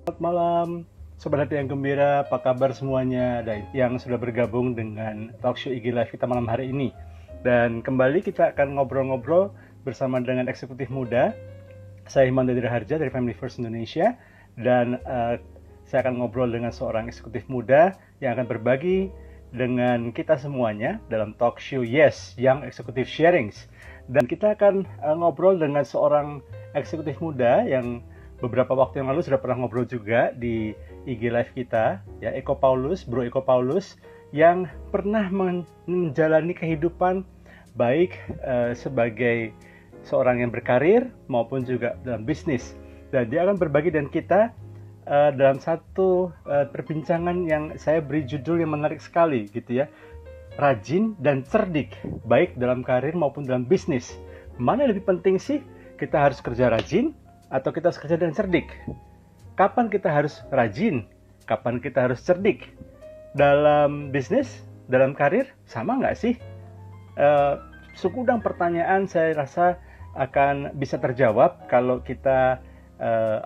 Selamat malam, Sobat Hati yang Gembira, apa kabar semuanya dan yang sudah bergabung dengan talkshow IG Live kita malam hari ini. Dan kembali kita akan ngobrol-ngobrol bersama dengan eksekutif muda. Saya Iman Harja dari Family First Indonesia dan saya akan ngobrol dengan seorang eksekutif muda yang akan berbagi dengan kita semuanya dalam talkshow Yes, Young Executive Sharings. Dan kita akan ngobrol dengan seorang eksekutif muda yang beberapa waktu yang lalu sudah pernah ngobrol juga di IG Live kita, ya, Eko Paulus, Bro Eko Paulus, yang pernah menjalani kehidupan baik sebagai seorang yang berkarir maupun juga dalam bisnis. Dan dia akan berbagi dengan kita dalam satu perbincangan yang saya beri judul yang menarik sekali, gitu ya. Rajin dan cerdik, baik dalam karir maupun dalam bisnis. Mana yang lebih penting sih? Kita harus kerja rajin atau kita harus kerja dan cerdik? Kapan kita harus rajin? Kapan kita harus cerdik? Dalam bisnis, dalam karir, sama nggak sih? Segudang pertanyaan saya rasa akan bisa terjawab kalau kita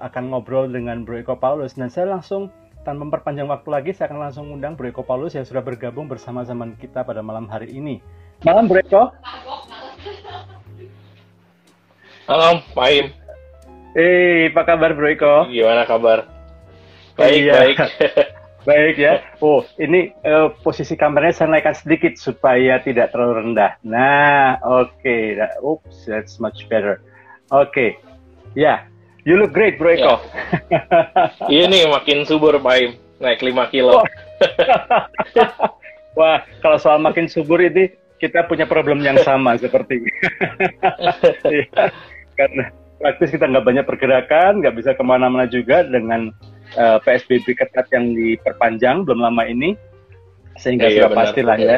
akan ngobrol dengan Bro Eko Paulus. Dan saya langsung, tanpa memperpanjang waktu lagi, saya akan langsung undang Bro Eko Paulus yang sudah bergabung bersama-sama kita pada malam hari ini. Malam Bro Eko. Halo, Pak Im. Apa kabar Bro Eko? Gimana kabar? Baik, iya. baik. Baik ya. Oh, ini posisi kameranya saya naikkan sedikit supaya tidak terlalu rendah. Nah, oke. Oops, that's much better. Oke. Ya, you look great Bro Eko. Iya nih, makin subur Pak Im. Naik 5 kilo. Wah, kalau soal makin subur ini, kita punya problem yang sama seperti karena praktis kita nggak banyak pergerakan, nggak bisa kemana-mana juga dengan PSBB ketat yang diperpanjang belum lama ini, sehingga sudah pastilah ya.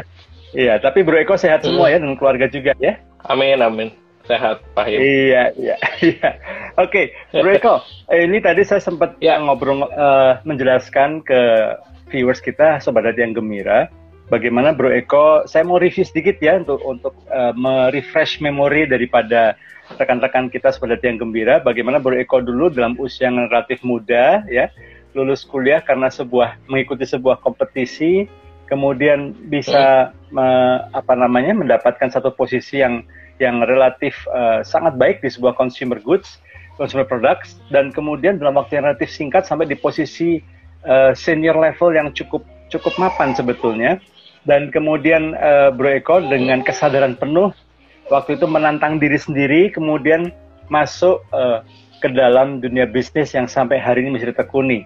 Iya, tapi Bro Eko sehat semua ya, dengan keluarga juga ya? Amin, amin. Sehat, Pak Im. Iya. Oke, Bro Eko, ini tadi saya sempat ngobrol, menjelaskan ke viewers kita, Sobat Hati yang Gembira, bagaimana Bro Eko, saya mau review sedikit ya untuk merefresh memori daripada rekan-rekan kita Sobat Hati yang Gembira, bagaimana Bro Eko dulu dalam usia yang relatif muda ya, lulus kuliah karena mengikuti sebuah kompetisi, kemudian bisa mendapatkan satu posisi yang relatif sangat baik di sebuah consumer products, dan kemudian dalam waktu yang relatif singkat sampai di posisi senior level yang cukup mapan sebetulnya. Dan kemudian Bro Eko dengan kesadaran penuh waktu itu menantang diri sendiri, kemudian masuk ke dalam dunia bisnis yang sampai hari ini masih ditekuni.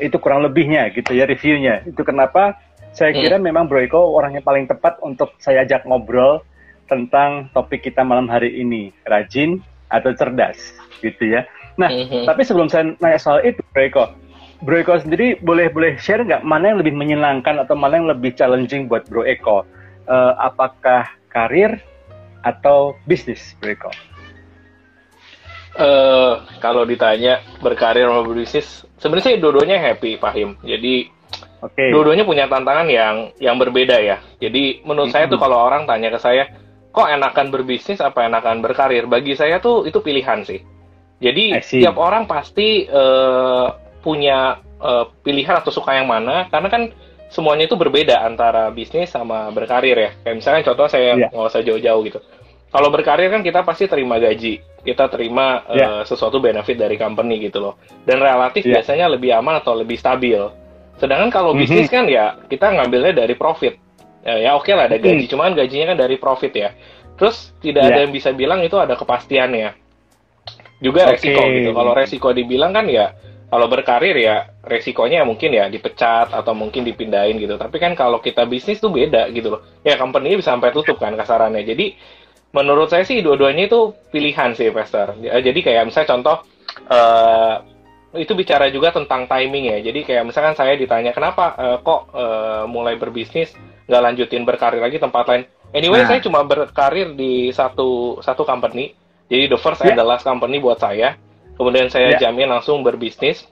Itu kurang lebihnya gitu ya reviewnya. Itu kenapa saya kira memang Bro Eko orang yang paling tepat untuk saya ajak ngobrol tentang topik kita malam hari ini, rajin atau cerdas gitu ya. Nah, tapi sebelum saya nanya soal itu Bro Eko sendiri boleh share nggak mana yang lebih menyenangkan atau mana yang lebih challenging buat Bro Eko? Apakah karir atau bisnis, Bro Eko? Kalau ditanya berkarir sama berbisnis, sebenarnya sih dua-duanya happy, Pak Im. Jadi dua-duanya punya tantangan yang berbeda ya. Jadi menurut saya tuh kalau orang tanya ke saya, kok enakan berbisnis apa enakan berkarir? Bagi saya tuh itu pilihan sih. Jadi tiap orang pasti punya pilihan atau suka yang mana, karena kan semuanya itu berbeda antara bisnis sama berkarir ya. Kayak misalnya contoh saya nggak usah jauh-jauh gitu. Kalau berkarir kan kita pasti terima gaji, kita terima sesuatu benefit dari company gitu loh. Dan relatif biasanya lebih aman atau lebih stabil. Sedangkan kalau bisnis kan ya kita ngambilnya dari profit. Ya oke lah ada gaji, cuman gajinya kan dari profit ya. Terus tidak ada yang bisa bilang itu ada kepastiannya. Juga resiko gitu. Kalau resiko dibilang kan ya, kalau berkarir ya resikonya mungkin ya dipecat atau mungkin dipindahin gitu. Tapi kan kalau kita bisnis tuh beda gitu loh. Ya company bisa sampai tutup kan kasarannya. Jadi menurut saya sih dua-duanya itu pilihan sih investor. Jadi kayak misalnya contoh itu bicara juga tentang timing ya. Jadi kayak misalkan saya ditanya kenapa kok mulai berbisnis nggak lanjutin berkarir lagi tempat lain. Anyway saya cuma berkarir di satu company. Jadi the first and the last company buat saya. Kemudian saya jamin langsung berbisnis.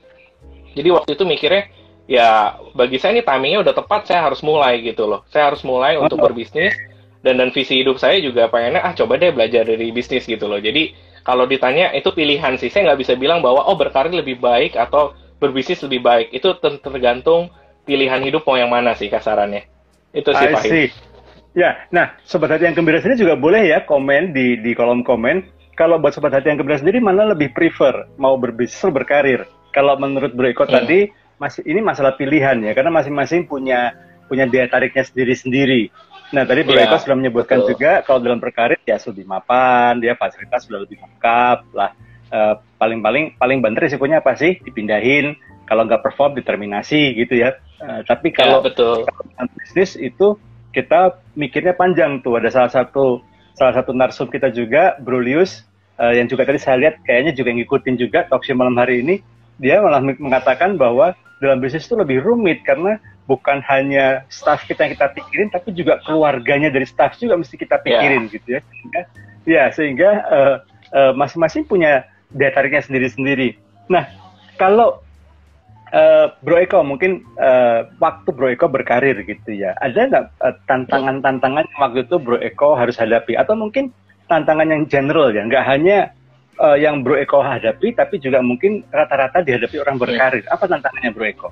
Jadi waktu itu mikirnya, ya bagi saya ini timingnya udah tepat, saya harus mulai gitu loh. Saya harus mulai untuk berbisnis. Dan visi hidup saya juga pengennya, coba deh belajar dari bisnis gitu loh. Jadi kalau ditanya, itu pilihan sih. Saya nggak bisa bilang bahwa, berkarir lebih baik atau berbisnis lebih baik. Itu tergantung pilihan hidup mau yang mana sih kasarannya. Itu sih Pak. Ya, nah Sobat Hati yang Gembira sendiri juga boleh ya komen di kolom komen. Kalau buat Sobat Hati yang Gembira sendiri mana lebih prefer mau berbisnis atau berkarir? Kalau menurut Bro Eko tadi ini masalah pilihan ya, karena masing-masing punya daya tariknya sendiri-sendiri. Nah tadi Bro Eko sudah menyebutkan juga kalau dalam berkarir ya lebih mapan, dia fasilitas sudah lebih lengkap lah. Paling banter risikonya apa sih? Dipindahin, kalau nggak perform diterminasi gitu ya. Tapi kalau bisnis itu kita mikirnya panjang tuh. Ada salah satu narsum kita juga, Bro Lius, yang juga tadi saya lihat kayaknya juga ngikutin juga talkshow malam hari ini. Dia malah mengatakan bahwa dalam bisnis itu lebih rumit karena bukan hanya staff kita yang kita pikirin, tapi juga keluarganya dari staff juga mesti kita pikirin gitu ya. Sehingga masing-masing punya daya tariknya sendiri-sendiri. Nah, kalau Bro Eko mungkin waktu Bro Eko berkarir gitu ya, ada nggak tantangan-tantangan waktu itu Bro Eko harus hadapi, atau mungkin tantangan yang general ya, nggak hanya yang Bro Eko hadapi, tapi juga mungkin rata-rata dihadapi orang berkarir. Apa tantangannya Bro Eko?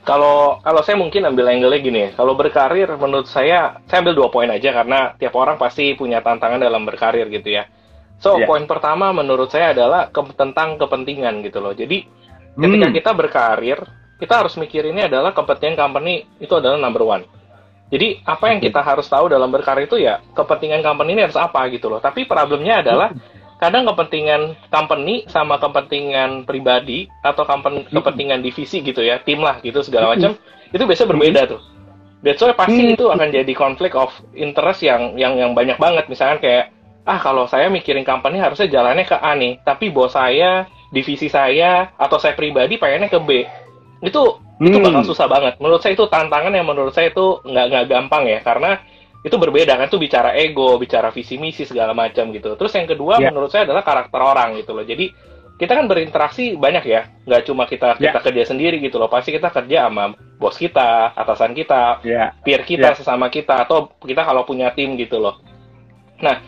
Kalau saya mungkin ambil angle-nya gini ya, kalau berkarir menurut saya ambil 2 poin aja karena tiap orang pasti punya tantangan dalam berkarir gitu ya. So, poin pertama menurut saya adalah tentang kepentingan gitu loh. Jadi ketika kita berkarir, kita harus mikirinnya adalah kepentingan company itu adalah number one. Jadi, apa yang kita harus tahu dalam berkarir itu ya, kepentingan company ini harus apa gitu loh. Tapi problemnya adalah, kadang kepentingan company sama kepentingan pribadi, atau kepentingan divisi gitu ya, tim lah gitu, segala macam, itu biasanya berbeda tuh. That's why pasti itu akan jadi conflict of interest yang banyak banget. Misalkan kayak, kalau saya mikirin company harusnya jalannya ke A nih, tapi bos saya, divisi saya, atau saya pribadi pengennya ke B. Itu bakal susah banget. Menurut saya itu tantangan yang menurut saya itu nggak gampang ya, karena itu berbeda kan, itu bicara ego, bicara visi misi segala macam gitu. Terus yang kedua menurut saya adalah karakter orang gitu loh. Jadi kita kan berinteraksi banyak ya, nggak cuma kita kerja sendiri gitu loh. Pasti kita kerja sama bos kita, atasan kita, peer kita, sesama kita, atau kita kalau punya tim gitu loh. Nah,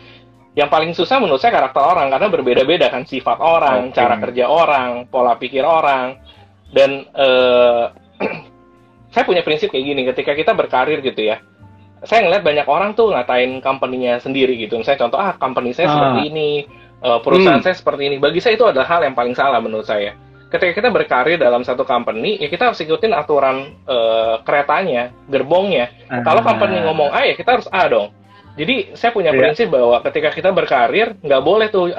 yang paling susah menurut saya karakter orang, karena berbeda-beda kan sifat orang, cara kerja orang, pola pikir orang. Dan saya punya prinsip kayak gini, ketika kita berkarir gitu ya, saya ngeliat banyak orang tuh ngatain company-nya sendiri gitu. Misalnya contoh, company saya seperti ini, perusahaan saya seperti ini. Bagi saya itu adalah hal yang paling salah menurut saya. Ketika kita berkarir dalam satu company, ya kita harus ikutin aturan keretanya, gerbongnya. Kalau company ngomong A, ya kita harus A dong. Jadi saya punya prinsip bahwa ketika kita berkarir, nggak boleh tuh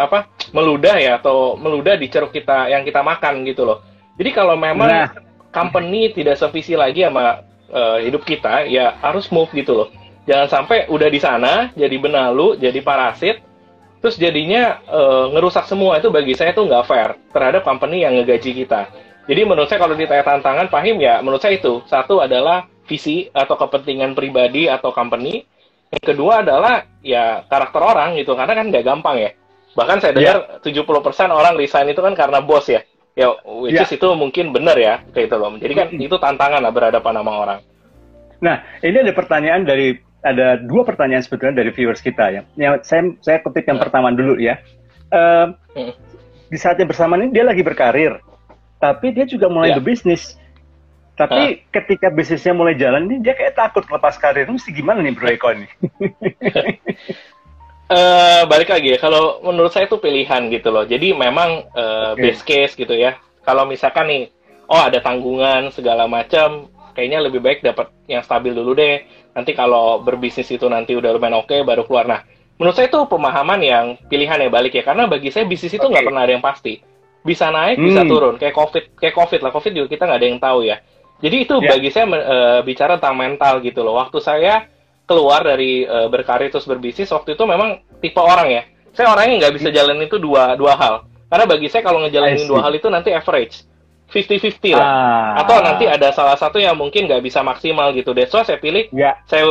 meludah ya, atau meludah di ceruk kita yang kita makan gitu loh. Jadi kalau memang company tidak sevisi lagi sama hidup kita, ya harus move gitu loh. Jangan sampai udah di sana jadi benalu, jadi parasit, terus jadinya ngerusak semua. Itu bagi saya tuh nggak fair terhadap company yang ngegaji kita. Jadi menurut saya kalau ditanya tantangan, Fahim, ya menurut saya itu satu adalah visi atau kepentingan pribadi atau company. Yang kedua adalah ya karakter orang gitu, karena kan nggak gampang ya. Bahkan saya dengar 70% orang resign itu kan karena bos ya. Ya, which is itu mungkin benar ya, kayak itu loh. Jadi kan itu tantangan lah berhadapan sama orang. Nah, ini ada 2 pertanyaan sebetulnya dari viewers kita ya. Yang saya kutip yang pertama dulu ya. Di saat yang bersamaan ini dia lagi berkarir, tapi dia juga mulai berbisnis. Tapi ketika bisnisnya mulai jalan, dia kayak takut lepas karir. Mesti gimana nih Bro Eko ini? Balik lagi ya, kalau menurut saya itu pilihan gitu loh. Jadi memang best case gitu ya. Kalau misalkan nih, ada tanggungan segala macam, kayaknya lebih baik dapat yang stabil dulu deh. Nanti kalau berbisnis itu nanti udah lumayan oke, baru keluar. Nah, menurut saya itu pemahaman yang pilihan ya, balik ya. Karena bagi saya bisnis itu nggak pernah ada yang pasti. Bisa naik, bisa turun. Kayak COVID lah. COVID juga kita nggak ada yang tahu ya. Jadi itu bagi saya bicara tentang mental gitu loh. Waktu saya keluar dari berkarir terus berbisnis, waktu itu memang tipe orang ya. Saya orangnya nggak bisa jalanin itu dua hal. Karena bagi saya kalau ngejalanin 2 hal itu nanti average. 50-50 lah. Atau nanti ada salah satu yang mungkin nggak bisa maksimal gitu. That's why saya pilih, saya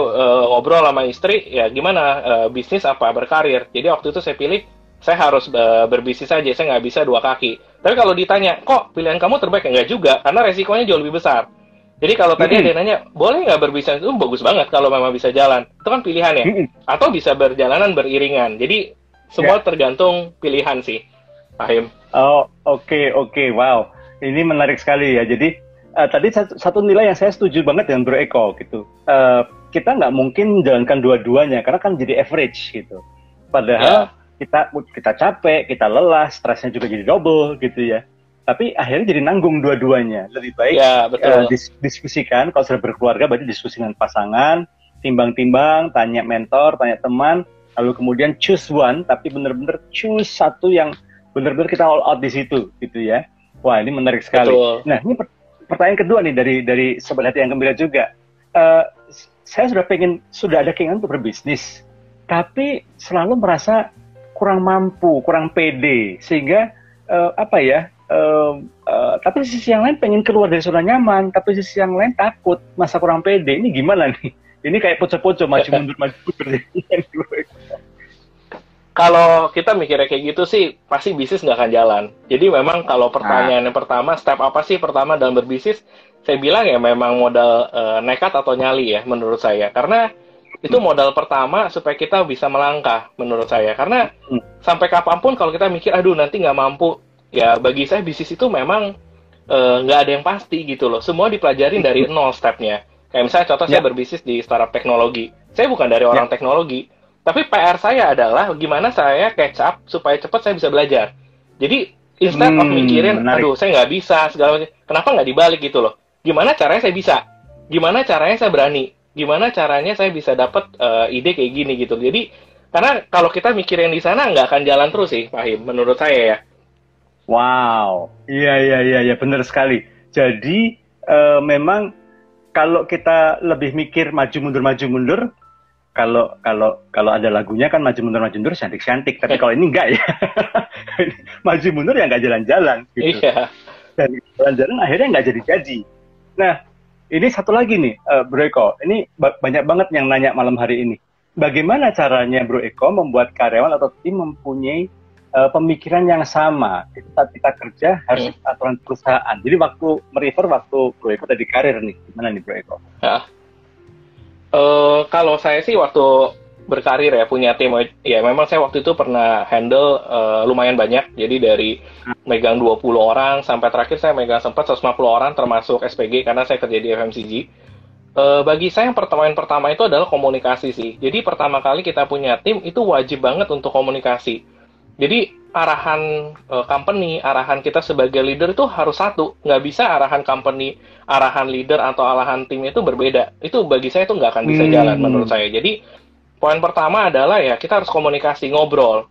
ngobrol sama istri, ya gimana, bisnis apa berkarir. Jadi waktu itu saya pilih, saya harus berbisnis aja, saya nggak bisa 2 kaki. Tapi kalau ditanya, kok pilihan kamu terbaik? Enggak juga, karena resikonya jauh lebih besar. Jadi kalau tadi ada yang nanya, boleh nggak berbisnis? Itu bagus banget kalau memang bisa jalan. Itu kan pilihan ya. Atau bisa berjalanan beriringan. Jadi semua tergantung pilihan sih, Fahim. Oh, oke. Wow. Ini menarik sekali ya. Jadi tadi satu nilai yang saya setuju banget dengan Bro Eko gitu. Kita nggak mungkin menjalankan dua-duanya karena kan jadi average gitu. Padahal kita capek, kita lelah, stresnya juga jadi double gitu ya. Tapi akhirnya jadi nanggung dua-duanya. Lebih baik diskusikan. Kalau sudah berkeluarga berarti diskusi dengan pasangan, timbang-timbang, tanya mentor, tanya teman, lalu kemudian choose one, tapi benar-benar choose satu yang benar-benar kita all out di situ gitu ya. Wah, ini menarik sekali. Betul. Nah, ini pertanyaan kedua nih dari Sobat Hati yang Gembira juga. Saya sudah ada keinginan untuk berbisnis, tapi selalu merasa kurang mampu, kurang pede, sehingga tapi di sisi yang lain pengen keluar dari zona nyaman, tapi di sisi yang lain takut, masa kurang pede. Ini gimana nih? Ini kayak poco-poco, maju mundur. Kalau kita mikirnya kayak gitu sih, pasti bisnis nggak akan jalan. Jadi memang kalau pertanyaan yang pertama, step apa sih pertama dalam berbisnis? Saya bilang ya memang modal nekat atau nyali ya menurut saya. Karena itu modal pertama supaya kita bisa melangkah menurut saya. Karena sampai kapanpun kalau kita mikir, aduh nanti nggak mampu, ya bagi saya bisnis itu memang nggak ada yang pasti gitu loh. Semua dipelajarin dari nol stepnya. Kayak misalnya contoh saya berbisnis di startup teknologi. Saya bukan dari orang teknologi. Tapi PR saya adalah gimana saya catch up supaya cepat saya bisa belajar. Jadi instead of mikirin, aduh saya nggak bisa, segala macam. Kenapa nggak dibalik gitu loh? Gimana caranya saya bisa? Gimana caranya saya berani? Gimana caranya saya bisa dapat ide kayak gini gitu. Jadi karena kalau kita mikirin di sana nggak akan jalan terus sih, Fahim, menurut saya ya. Wow, iya, benar sekali. Jadi memang kalau kita lebih mikir maju mundur, kalau ada lagunya kan maju mundur cantik. Tapi kalau ini enggak ya. Maju mundur ya nggak jalan-jalan gitu. Iya. Dan jalan-jalan akhirnya nggak jadi-jadi. Nah, ini satu lagi nih, Bro Eko. Ini banyak banget yang nanya malam hari ini. Bagaimana caranya Bro Eko membuat karyawan atau tim mempunyai pemikiran yang sama? Itu saat kita kerja harus aturan perusahaan. Jadi waktu Bro Eko tadi karir nih, gimana nih Bro Eko? Kalau saya sih waktu berkarir ya punya tim ya memang saya waktu itu pernah handle lumayan banyak, jadi dari megang 20 orang sampai terakhir saya megang sempat 150 orang termasuk SPG karena saya kerja di FMCG. Bagi saya yang pertama itu adalah komunikasi sih. Jadi pertama kali kita punya tim itu wajib banget untuk komunikasi. Jadi arahan company, arahan kita sebagai leader itu harus satu. Nggak bisa arahan company, arahan leader atau arahan tim itu berbeda. Itu bagi saya itu nggak akan bisa jalan menurut saya. Jadi poin pertama adalah ya kita harus komunikasi, ngobrol,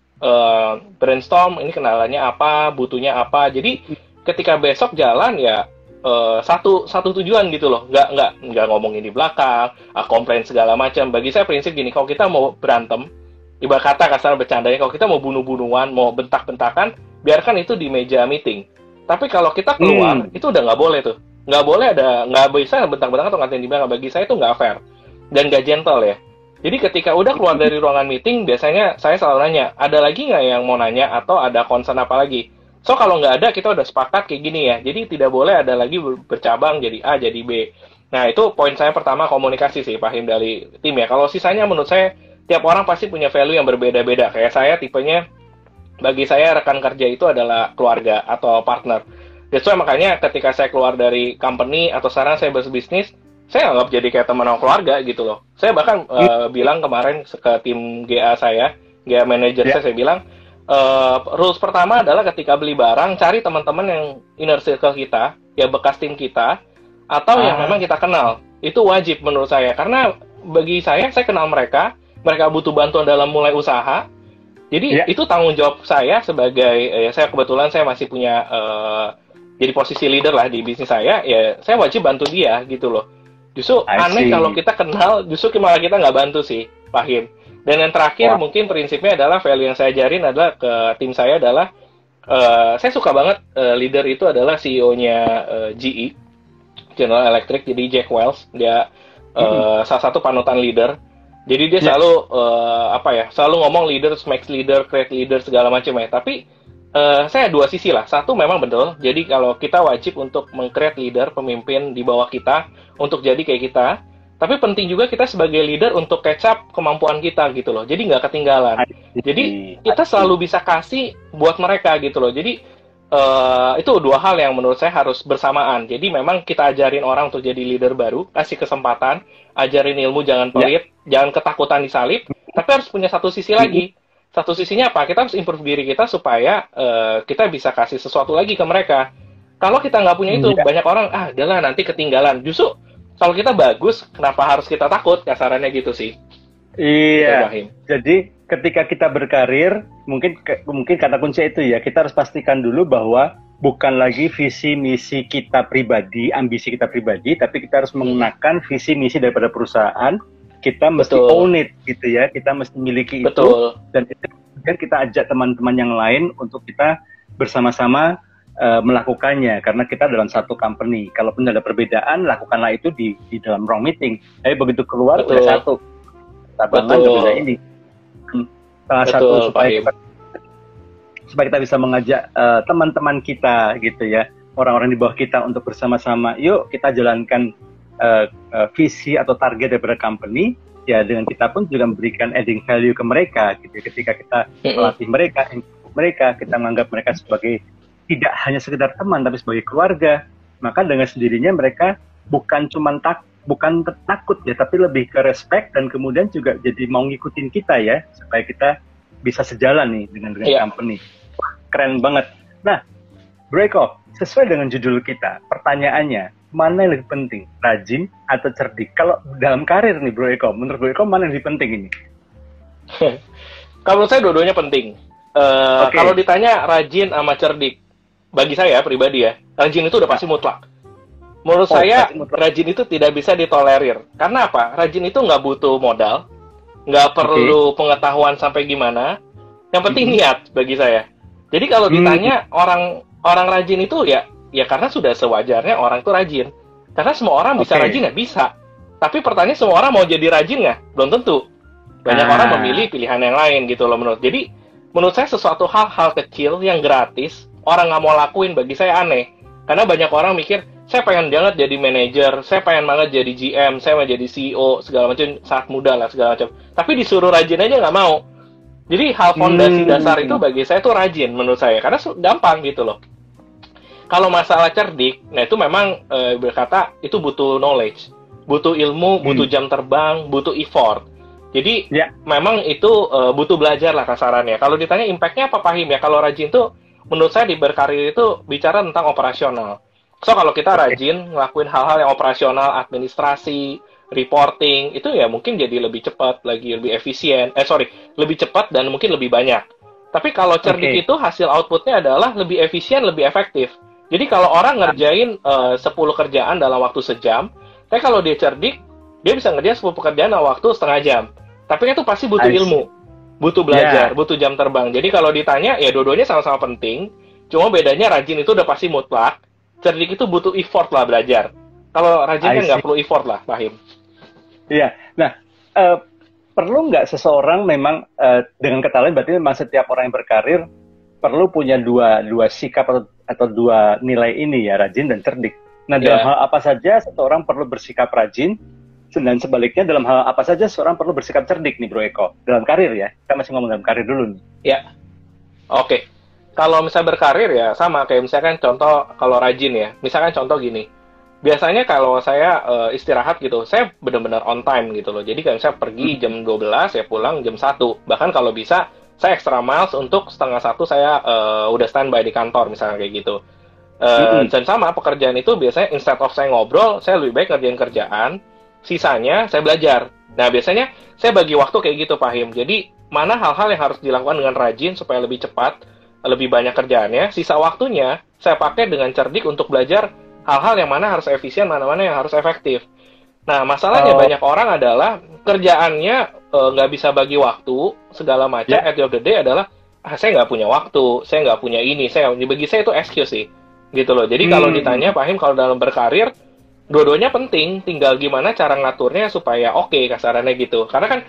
brainstorm, ini kendalanya apa, butuhnya apa. Jadi ketika besok jalan ya satu tujuan gitu loh. Nggak ngomongin di belakang, komplain segala macam. Bagi saya prinsip gini, kalau kita mau berantem, ibarat kata kasar bercandanya, kalau kita mau bunuh-bunuhan, mau bentak-bentakan, biarkan itu di meja meeting. Tapi kalau kita keluar, itu udah nggak boleh tuh. Nggak bisa bentak-bentak atau ngatain di belakang. Bagi saya itu nggak fair. Dan nggak gentle ya. Jadi ketika udah keluar dari ruangan meeting, biasanya saya selalu nanya, ada lagi nggak yang mau nanya atau ada concern apa lagi? So kalau nggak ada, kita udah sepakat kayak gini ya. Jadi tidak boleh ada lagi bercabang jadi A, jadi B. Nah itu poin saya pertama, komunikasi sih, Fahim, dari tim ya. Kalau sisanya menurut saya, tiap orang pasti punya value yang berbeda-beda. Kayak saya tipenya, bagi saya rekan kerja itu adalah keluarga atau partner. That's why makanya ketika saya keluar dari company atau sekarang saya berbisnis, saya anggap jadi kayak teman atau keluarga gitu loh. Saya bahkan bilang kemarin ke tim GA saya, GA manager saya bilang, rules pertama adalah ketika beli barang, cari teman-teman yang inner circle kita, ya bekas tim kita, atau yang memang kita kenal. Itu wajib menurut saya. Karena bagi saya kenal mereka butuh bantuan dalam mulai usaha. Jadi itu tanggung jawab saya sebagai saya kebetulan saya masih punya jadi posisi leader lah di bisnis saya, ya saya wajib bantu dia gitu loh. Justru aneh kalau kita kenal, justru malah kita nggak bantu sih, Fahim. Dan yang terakhir mungkin prinsipnya adalah value yang saya ajarin adalah ke tim saya adalah saya suka banget leader itu adalah CEO-nya GE, General Electric, jadi Jack Welch. Dia salah satu panutan leader. Jadi dia selalu selalu ngomong leaders makes leader, create leader segala macam ya. Tapi saya dua sisi lah. Satu memang betul. Jadi kalau kita wajib untuk meng-create leader, pemimpin di bawah kita untuk jadi kayak kita. Tapi penting juga kita sebagai leader untuk catch up kemampuan kita gitu loh. Jadi nggak ketinggalan. Jadi kita selalu bisa kasih buat mereka gitu loh. Jadi itu dua hal yang menurut saya harus bersamaan. Jadi memang kita ajarin orang untuk jadi leader baru, kasih kesempatan, ajarin ilmu jangan pelit, jangan ketakutan disalib, tapi harus punya satu sisi lagi. Satu sisinya apa? Kita harus improve diri kita supaya kita bisa kasih sesuatu lagi ke mereka. Kalau kita nggak punya itu, banyak orang, udahlah nanti ketinggalan. Justru kalau kita bagus, kenapa harus kita takut? Kasarannya gitu sih. Iya. Jadi ketika kita berkarir, mungkin kata kunci itu ya, kita harus pastikan dulu bahwa bukan lagi visi misi kita pribadi, ambisi kita pribadi, tapi kita harus menggunakan visi misi daripada perusahaan. Kita mesti own it gitu ya, kita mesti miliki itu, dan itu kemudian kita ajak teman-teman yang lain untuk kita bersama-sama melakukannya, karena kita dalam satu company. Kalaupun ada perbedaan, lakukanlah itu di dalam wrong meeting. Tapi begitu keluar udah satu. Tabangan bisa ini. Salah satu supaya kita bisa mengajak teman-teman kita gitu ya, orang-orang di bawah kita untuk bersama-sama, yuk kita jalankan visi atau target daripada company. Ya dengan kita pun juga memberikan adding value ke mereka gitu. Ketika kita melatih mereka, kita menganggap mereka sebagai tidak hanya sekedar teman tapi sebagai keluarga, maka dengan sendirinya mereka bukan takut ya, tapi lebih ke respect, dan kemudian juga jadi mau ngikutin kita ya, supaya kita bisa sejalan nih dengan company. Wah, keren banget. Nah, Bro Eko, sesuai dengan judul kita, pertanyaannya, mana yang lebih penting, rajin atau cerdik? Kalau dalam karir nih Bro Eko, menurut Bro Eko mana yang lebih penting ini? Kalau menurut saya dua-duanya penting. Kalau ditanya rajin sama cerdik, bagi saya pribadi ya, rajin itu udah pasti mutlak. Menurut saya, rajin itu tidak bisa ditolerir. Karena apa? Rajin itu nggak butuh modal, nggak perlu pengetahuan sampai gimana. Yang penting niat bagi saya. Jadi kalau ditanya orang rajin itu ya karena sudah sewajarnya orang itu rajin. Karena semua orang bisa rajin ya? Bisa. Tapi pertanyaan semua orang mau jadi rajin nggak? Belum tentu. Banyak orang memilih pilihan yang lain gitu loh menurut. Jadi menurut saya sesuatu hal-hal kecil yang gratis, orang nggak mau lakuin bagi saya aneh. Karena banyak orang mikir, saya pengen banget jadi manajer, saya pengen banget jadi GM, saya mau jadi CEO, segala macam saat muda lah, segala macam. Tapi disuruh rajin aja nggak mau. Jadi hal fondasi dasar itu bagi saya tuh rajin menurut saya, karena gampang gitu loh. Kalau masalah cerdik, nah itu memang berkata itu butuh knowledge, butuh ilmu, butuh jam terbang, butuh effort. Jadi memang itu butuh belajar lah kasarannya. Kalau ditanya impact-nya apa Fahim ya? Kalau rajin tuh menurut saya di berkarir itu bicara tentang operasional. So kalau kita rajin ngelakuin hal-hal yang operasional, administrasi, reporting, itu ya mungkin jadi lebih cepat, lebih efisien. Lebih cepat dan mungkin lebih banyak. Tapi kalau cerdik itu hasil outputnya adalah lebih efisien, lebih efektif. Jadi kalau orang ngerjain 10 kerjaan dalam waktu sejam, tapi kalau dia cerdik, dia bisa ngerjain 10 pekerjaan dalam waktu setengah jam. Tapi itu pasti butuh ilmu, butuh belajar, butuh jam terbang. Jadi kalau ditanya, ya dua-duanya sama-sama penting. Cuma bedanya rajin itu udah pasti mutlak, cerdik itu butuh effort lah belajar. Kalau rajin kan nggak perlu effort lah, Fahim. Iya. Nah, perlu nggak seseorang memang dengan kata lain berarti memang setiap orang yang berkarir perlu punya dua sikap atau dua nilai ini ya, rajin dan cerdik. Nah, dalam hal apa saja seseorang perlu bersikap rajin, dan sebaliknya dalam hal apa saja seseorang perlu bersikap cerdik nih Bro Eko, dalam karir ya. Kita masih ngomong dalam karir dulu nih. Ya. Oke. Kalau misalnya berkarir ya sama kayak misalkan contoh kalau rajin ya. Misalkan contoh gini. Biasanya kalau saya istirahat gitu, saya benar-benar on time gitu loh. Jadi kalau saya pergi jam 12, saya pulang jam 1. Bahkan kalau bisa saya extra miles untuk setengah 1 saya udah standby di kantor misalnya kayak gitu. Dan sama pekerjaan itu biasanya instead of saya ngobrol, saya lebih baik ngerjain kerjaan. Sisanya saya belajar. Nah, biasanya saya bagi waktu kayak gitu, Fahim. Jadi, mana hal-hal yang harus dilakukan dengan rajin supaya lebih cepat, lebih banyak kerjaannya. Sisa waktunya, saya pakai dengan cerdik untuk belajar hal-hal yang mana harus efisien, mana-mana yang harus efektif. Nah, masalahnya banyak orang adalah kerjaannya nggak bisa bagi waktu, segala macam. At the end of the day adalah, saya nggak punya waktu, saya nggak punya ini. Bagi saya itu excuse sih. Gitu loh. Jadi, kalau ditanya, Fahim, kalau dalam berkarir, dua-duanya penting, tinggal gimana cara ngaturnya supaya oke kasarannya gitu. Karena kan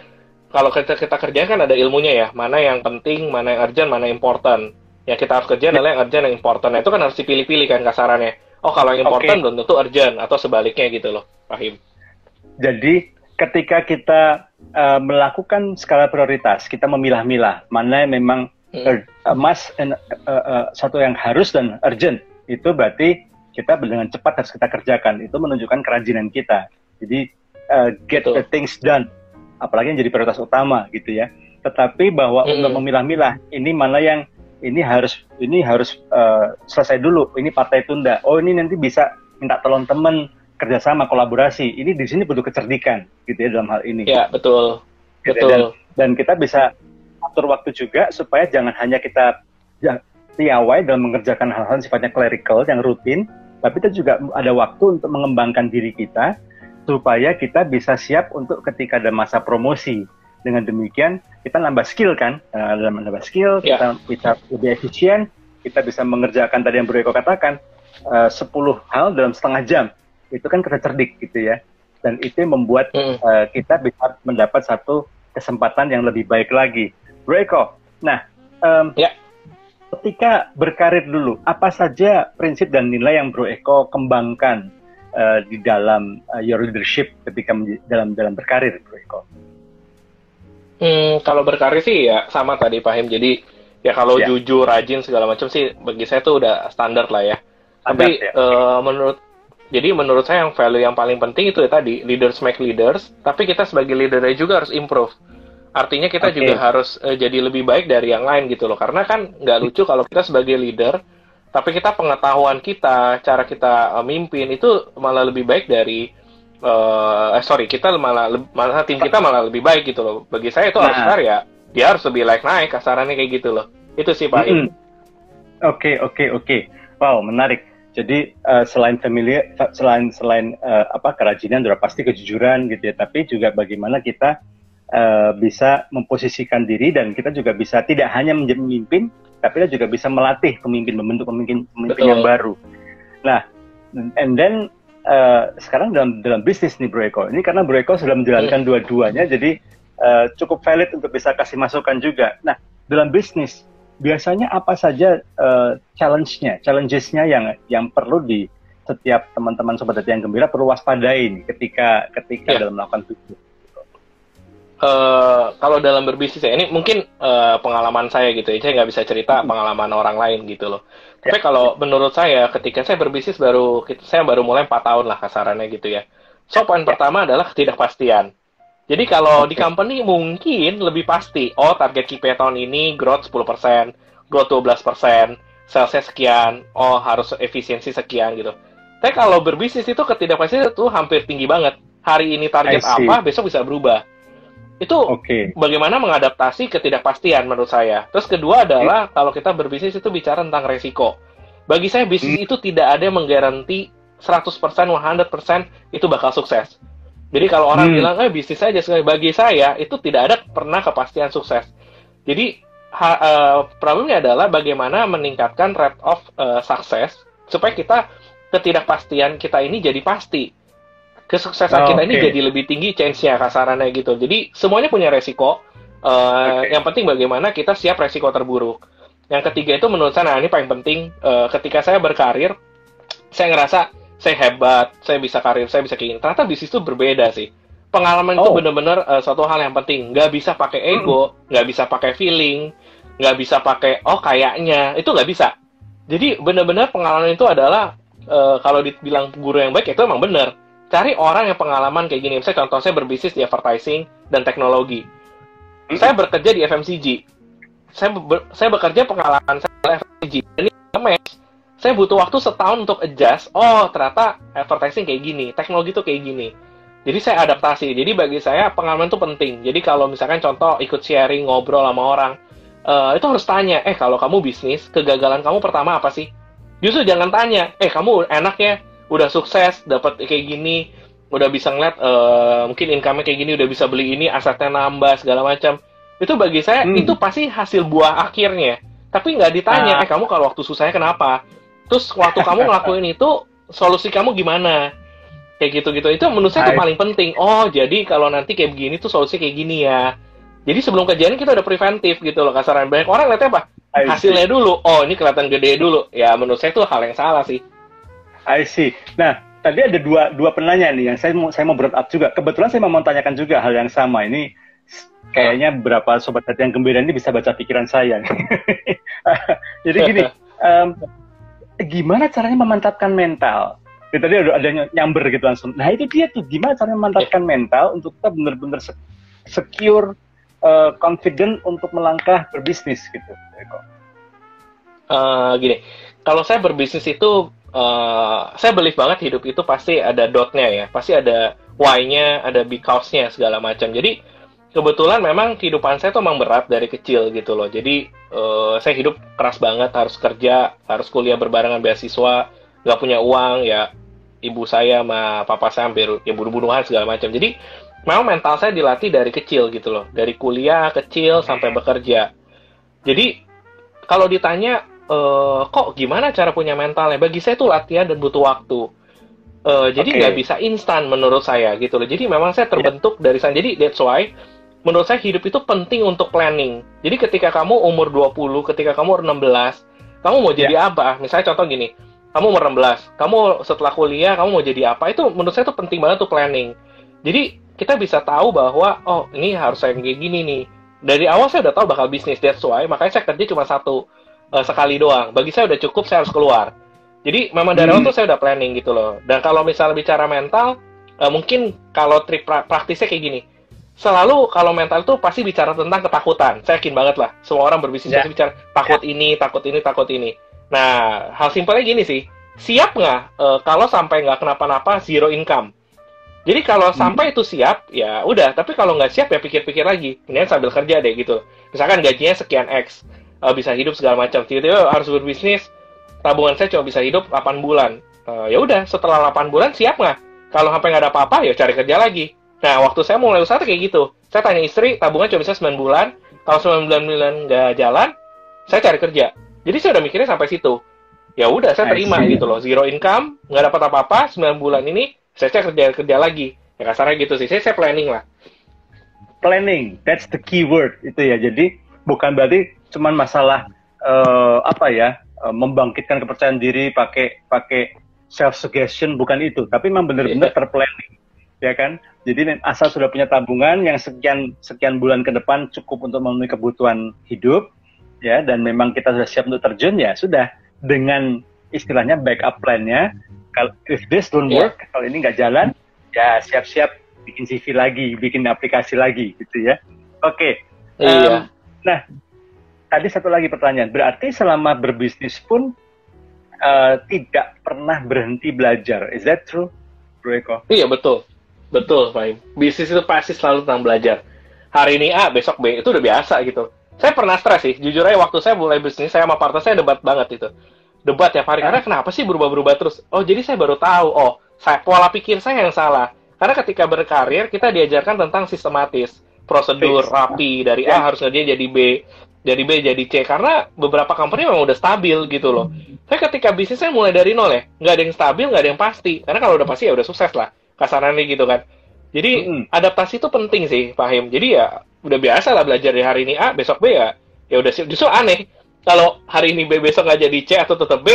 kalau kita kerjain kan ada ilmunya ya, mana yang penting, mana yang urgent, mana yang important. Yang kita harus kerjain adalah yang urgent, yang important. Nah, itu kan harus dipilih-pilih kan kasarannya. Oh, kalau yang important belum tentu urgent, atau sebaliknya gitu loh, Fahim. Jadi, ketika kita melakukan skala prioritas, kita memilah-milah mana yang memang satu yang harus dan urgent, itu berarti kita dengan cepat harus kita kerjakan. Itu menunjukkan kerajinan kita. Jadi get the things done, apalagi yang jadi prioritas utama gitu ya. Tetapi bahwa untuk memilah-milah, ini mana yang ini harus selesai dulu, ini partai tunda. Oh, ini nanti bisa minta tolong teman, kerjasama, kolaborasi. Ini di sini butuh kecerdikan gitu ya dalam hal ini. Ya, betul. Gitu, betul. Dan kita bisa atur waktu juga supaya jangan hanya kita piawai dalam mengerjakan hal-hal sifatnya clerical yang rutin, tapi kita juga ada waktu untuk mengembangkan diri kita supaya kita bisa siap untuk ketika ada masa promosi. Dengan demikian kita nambah skill kan, dalam nambah skill kita bisa lebih efisien, kita bisa mengerjakan tadi yang Bro Eko katakan 10 hal dalam setengah jam. Itu kan kerja cerdik gitu ya, dan itu membuat kita bisa mendapat satu kesempatan yang lebih baik lagi. Bro Eko, nah ketika berkarir dulu, apa saja prinsip dan nilai yang Bro Eko kembangkan di dalam your leadership ketika dalam berkarir, Bro Eko? Kalau berkarir sih ya sama tadi Pak Him. Jadi ya kalau jujur, rajin segala macam sih bagi saya tuh udah standar lah ya. Tapi menurut saya yang value yang paling penting itu ya tadi, leaders make leaders. Tapi kita sebagai leadernya juga harus improve. Artinya kita juga harus jadi lebih baik dari yang lain gitu loh. Karena kan nggak lucu kalau kita sebagai leader, tapi kita pengetahuan kita, cara kita mimpin itu malah lebih baik dari kita malah tim kita malah lebih baik gitu loh. Bagi saya itu harus fair ya. Dia harus lebih naik kasarannya kayak gitu loh. Itu sih Pak Im. Oke. Wow, menarik. Jadi selain kerajinan sudah pasti kejujuran gitu ya, tapi juga bagaimana kita bisa memposisikan diri, dan kita juga bisa tidak hanya menjadi pemimpin, tapi kita juga bisa melatih membentuk pemimpin yang baru. Nah, and then sekarang dalam bisnis nih Bro Eko, ini karena Bro Eko sudah menjalankan dua-duanya, jadi cukup valid untuk bisa kasih masukan juga. Nah, dalam bisnis biasanya apa saja challenges-nya yang perlu di setiap teman-teman Sobat Hati yang Gembira perlu waspadai nih ketika dalam melakukan bisnis? Kalau dalam berbisnis ya, ini mungkin pengalaman saya gitu ya, saya nggak bisa cerita pengalaman orang lain gitu loh. Tapi kalau menurut saya, ketika saya berbisnis saya baru mulai 4 tahun lah kasarannya gitu ya. So, poin pertama adalah ketidakpastian. Jadi kalau di company mungkin lebih pasti, target KPI tahun ini growth 10%, growth 12%, salesnya sekian, harus efisiensi sekian gitu. Tapi kalau berbisnis itu ketidakpastian itu hampir tinggi banget. Hari ini target apa, besok bisa berubah. Itu bagaimana mengadaptasi ketidakpastian menurut saya. Terus kedua adalah kalau kita berbisnis itu bicara tentang resiko. Bagi saya bisnis itu tidak ada yang menggaranti 100%, 100% itu bakal sukses. Jadi kalau orang bilang bisnis aja, bagi saya itu tidak ada pernah kepastian sukses. Jadi problemnya adalah bagaimana meningkatkan rate of success supaya ketidakpastian kita ini jadi pasti. Kesuksesan kita ini jadi lebih tinggi chance-nya kasarannya gitu. Jadi semuanya punya resiko. Yang penting bagaimana kita siap resiko terburuk. Yang ketiga itu menurut saya, ini paling penting. Ketika saya berkarir, saya ngerasa saya hebat, saya bisa karir, saya bisa kayak gini. Ternyata bisnis itu berbeda sih. Pengalaman itu benar-benar suatu hal yang penting. Nggak bisa pakai ego, nggak bisa pakai feeling, nggak bisa pakai kayaknya. Itu nggak bisa. Jadi benar-benar pengalaman itu adalah kalau dibilang guru yang baik itu emang benar. Cari orang yang pengalaman kayak gini. Misalnya contoh saya berbisnis di advertising dan teknologi. Saya bekerja di FMCG. Saya bekerja pengalaman saya FMCG. Ini match. Saya butuh waktu setahun untuk adjust. Ternyata advertising kayak gini, teknologi tuh kayak gini. Jadi saya adaptasi. Jadi bagi saya pengalaman itu penting. Jadi kalau misalkan contoh ikut sharing, ngobrol sama orang, itu harus tanya, kalau kamu bisnis, kegagalan kamu pertama apa sih? Justru jangan tanya, kamu enak ya, udah sukses, dapat kayak gini, udah bisa ngeliat mungkin income-nya kayak gini, udah bisa beli ini, asetnya nambah, segala macam. Itu bagi saya, itu pasti hasil buah akhirnya. Tapi nggak ditanya, kamu kalau waktu susahnya kenapa? Terus waktu kamu ngelakuin itu, solusi kamu gimana? Kayak gitu-gitu. Itu menurut saya itu paling penting. Jadi kalau nanti kayak begini tuh solusi kayak gini ya. Jadi sebelum kejadian kita udah preventif gitu loh kasaran. Banyak orang lihatnya apa? Hasilnya dulu. Ini kelihatan gede dulu. Ya menurut saya itu hal yang salah sih. I see. Nah, tadi ada dua penanya nih yang saya mau brought up juga. Kebetulan saya mau tanyakan juga hal yang sama. Ini kayaknya beberapa sobat hati yang gembira ini bisa baca pikiran saya. Jadi gini, gimana caranya memantapkan mental? Ya, tadi ada nyamber gitu langsung. Nah itu dia tuh, gimana caranya memantapkan mental untuk kita benar-benar secure, confident untuk melangkah berbisnis gitu. Gini, kalau saya berbisnis itu, saya believe banget hidup itu pasti ada dot-nya ya, pasti ada why-nya, ada because-nya segala macam. Jadi kebetulan memang kehidupan saya tuh memang berat dari kecil gitu loh. Jadi saya hidup keras banget, harus kerja, harus kuliah berbarengan beasiswa, nggak punya uang ya. Ibu saya sama papa saya hampir ya bunuh-bunuhan segala macam. Jadi memang mental saya dilatih dari kecil gitu loh, dari kuliah kecil sampai bekerja. Jadi kalau ditanya kok gimana cara punya mentalnya, bagi saya itu latihan dan butuh waktu. Jadi nggak bisa instan menurut saya gitu loh. Jadi memang saya terbentuk dari sana. Jadi that's why menurut saya hidup itu penting untuk planning. Jadi ketika kamu umur 20, ketika kamu 16, kamu mau jadi apa? Misalnya contoh gini, kamu umur 16, kamu setelah kuliah, kamu mau jadi apa? Itu menurut saya itu penting banget tuh planning. Jadi kita bisa tahu bahwa, oh ini harus saya kayak gini nih. Dari awal saya udah tahu bakal bisnis, that's why. Makanya saya kerja cuma sekali doang. Bagi saya udah cukup, saya harus keluar. Jadi memang dari awal tuh saya udah planning gitu loh. Dan kalau misalnya bicara mental, mungkin kalau trik praktisnya kayak gini. Selalu kalau mental itu pasti bicara tentang ketakutan. Saya yakin banget lah. Semua orang berbisnis pasti bicara takut ini, takut ini, takut ini. Nah, hal simpelnya gini sih. Siap nggak kalau sampai nggak kenapa-napa zero income? Jadi kalau sampai itu siap, ya udah. Tapi kalau nggak siap ya pikir-pikir lagi. Kemudian sambil kerja deh gitu. Misalkan gajinya sekian X, bisa hidup segala macam. Tiba-tiba harus berbisnis, tabungan saya cuma bisa hidup 8 bulan. Ya udah, setelah 8 bulan siap nggak? Kalau sampai nggak ada apa-apa, ya cari kerja lagi. Nah, waktu saya mulai usaha kayak gitu. Saya tanya istri, tabungan cuma bisa 9 bulan. Kalau 9 bulan nggak jalan, saya cari kerja. Jadi saya udah mikirnya sampai situ. Ya udah, saya terima gitu loh. Zero income, nggak dapat apa-apa, 9 bulan ini, saya cari kerja lagi. Ya kasarnya gitu sih. Saya planning lah. Planning, that's the key word itu ya. Jadi bukan berarti cuman masalah membangkitkan kepercayaan diri pakai self suggestion, bukan itu. Tapi memang benar-benar terplanning, ya kan? Jadi asal sudah punya tabungan yang sekian bulan ke depan cukup untuk memenuhi kebutuhan hidup. Ya, dan memang kita sudah siap untuk terjun, ya sudah, dengan istilahnya backup plan-nya. Kalau if this don't work, kalau ini nggak jalan, ya siap-siap bikin CV lagi, bikin aplikasi lagi gitu ya. Oke. Nah, tadi satu lagi pertanyaan. Berarti selama berbisnis pun tidak pernah berhenti belajar. Is that true, Bro Eko? Iya, betul. Betul, Fahim. Bisnis itu pasti selalu tentang belajar. Hari ini A, besok B, itu udah biasa gitu. Saya pernah stres sih, jujur aja waktu saya mulai bisnis, saya sama partner saya debat banget itu. Debat tiap hari, karena kenapa sih berubah-berubah terus? Oh, jadi saya baru tahu, pola pikir saya yang salah. Karena ketika berkarir, kita diajarkan tentang sistematis, prosedur, rapi, dari A harus ngerjain jadi B, dari B jadi C, karena beberapa company memang udah stabil gitu loh. Saya ketika bisnis saya mulai dari nol ya, nggak ada yang stabil, nggak ada yang pasti. Karena kalau udah pasti ya udah sukses lah, kasarannya gitu kan. Jadi adaptasi itu penting sih, Fahim. Jadi ya udah biasa lah belajar di hari ini A, besok B ya udah. Justru aneh kalau hari ini B, besok nggak jadi C atau tetap B.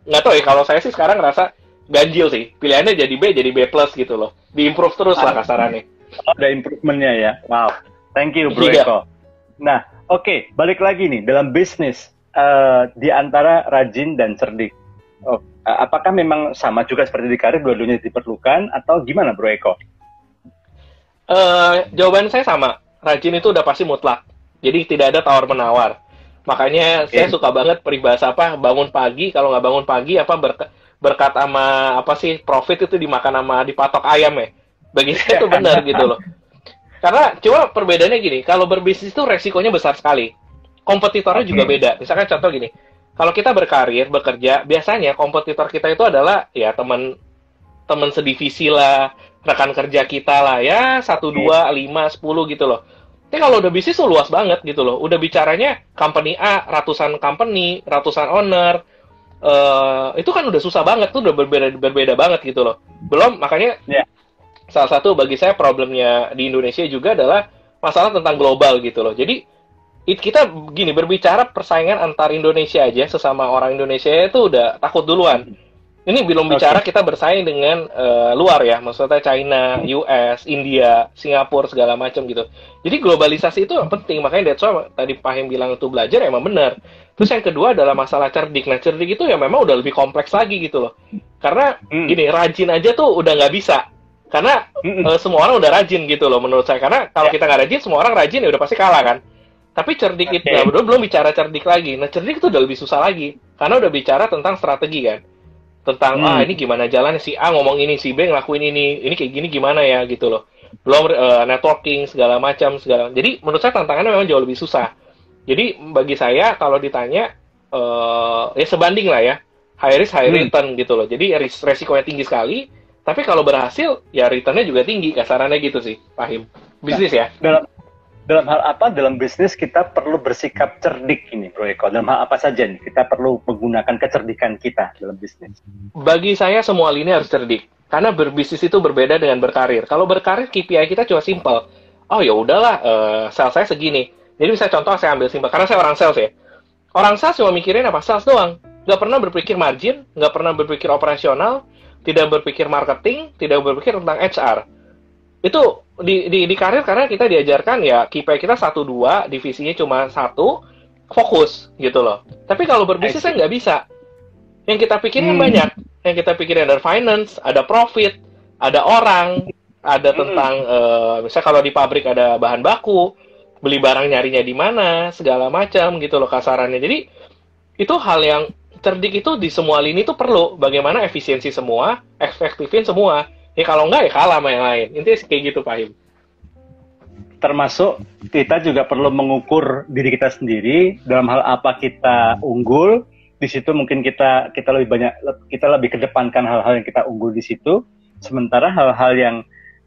Nggak tahu ya, kalau saya sih sekarang ngerasa ganjil sih. Pilihannya jadi B, jadi B plus gitu loh. Di-improve terus lah kasarannya. Ada improvementnya ya. Wow, thank you Bro Eko. Nah, oke, balik lagi nih dalam bisnis, di antara rajin dan cerdik. Apakah memang sama juga seperti di karir, dua-duanya diperlukan atau gimana Bro Eko? Jawaban saya sama. Rajin itu udah pasti mutlak. Jadi tidak ada tawar-menawar. Makanya saya suka banget peribahasa bangun pagi, kalau nggak bangun pagi berkat sama profit itu dimakan sama dipatok ayam ya. Bagi saya itu benar gitu loh. Karena cuma perbedaannya gini, kalau berbisnis itu resikonya besar sekali. Kompetitornya juga beda. Misalkan contoh gini, kalau kita berkarir, bekerja, biasanya kompetitor kita itu adalah ya teman sedivisi lah, rekan kerja kita lah, ya 1, 2, 5, 10 gitu loh. Tapi kalau udah bisnis tuh luas banget gitu loh. Udah bicaranya company A, ratusan company, ratusan owner, itu kan udah susah banget, tuh udah berbeda banget gitu loh. Belum, makanya salah satu bagi saya problemnya di Indonesia juga adalah masalah tentang global gitu loh. Jadi kita berbicara persaingan antar Indonesia aja, sesama orang Indonesia itu udah takut duluan. Ini belum bicara kita bersaing dengan luar ya, maksudnya China, US, India, Singapura segala macam gitu. Jadi globalisasi itu penting, makanya that's why tadi Pak Him bilang itu belajar emang benar. Terus yang kedua adalah masalah cerdik. Nah cerdik itu ya memang udah lebih kompleks lagi gitu loh. Karena gini, rajin aja tuh udah nggak bisa. Karena semua orang udah rajin gitu loh menurut saya. Karena kalau kita nggak rajin, semua orang rajin ya udah pasti kalah kan. Tapi cerdik itu, nah, belum bicara cerdik lagi. Nah cerdik itu udah lebih susah lagi. Karena udah bicara tentang strategi kan. Tentang ini gimana jalannya, si A ngomong ini, si B ngelakuin ini kayak gini gimana ya gitu loh. Belum networking segala macam segala. Jadi menurut saya tantangannya memang jauh lebih susah. Jadi bagi saya kalau ditanya ya sebanding lah ya, high risk high return gitu loh. Jadi resikonya tinggi sekali, tapi kalau berhasil ya returnnya juga tinggi, kasarannya gitu sih, Fahim. Bisnis ya. Dalam hal apa dalam bisnis kita perlu bersikap cerdik ini, Bro Eko? Dalam hal apa saja nih kita perlu menggunakan kecerdikan kita dalam bisnis? Bagi saya semua lini harus cerdik. Karena berbisnis itu berbeda dengan berkarir. Kalau berkarir KPI kita cuma simple. Oh ya udahlah, sales saya segini. Jadi bisa contoh saya ambil simple karena saya orang sales ya. Orang sales cuma mikirin apa sales doang. Nggak pernah berpikir margin, nggak pernah berpikir operasional, tidak berpikir marketing, tidak berpikir tentang HR. Itu di karir karena kita diajarkan ya KPI kita 1-2, divisinya cuma 1, fokus gitu loh. Tapi kalau berbisnis kan nggak bisa. Yang kita pikirin banyak. Yang kita pikirin ada finance, ada profit, ada orang, ada tentang misalnya kalau di pabrik ada bahan baku, beli barang nyarinya di mana, segala macam gitu loh kasarannya. Jadi itu hal yang cerdik itu di semua lini itu perlu. Bagaimana efisiensi semua, efektifin semua. Ya kalau enggak ya kalah sama yang lain. Intinya kayak gitu, Pak Him. Termasuk kita juga perlu mengukur diri kita sendiri dalam hal apa kita unggul. Di situ mungkin kita lebih kedepankan hal-hal yang kita unggul di situ. Sementara hal-hal yang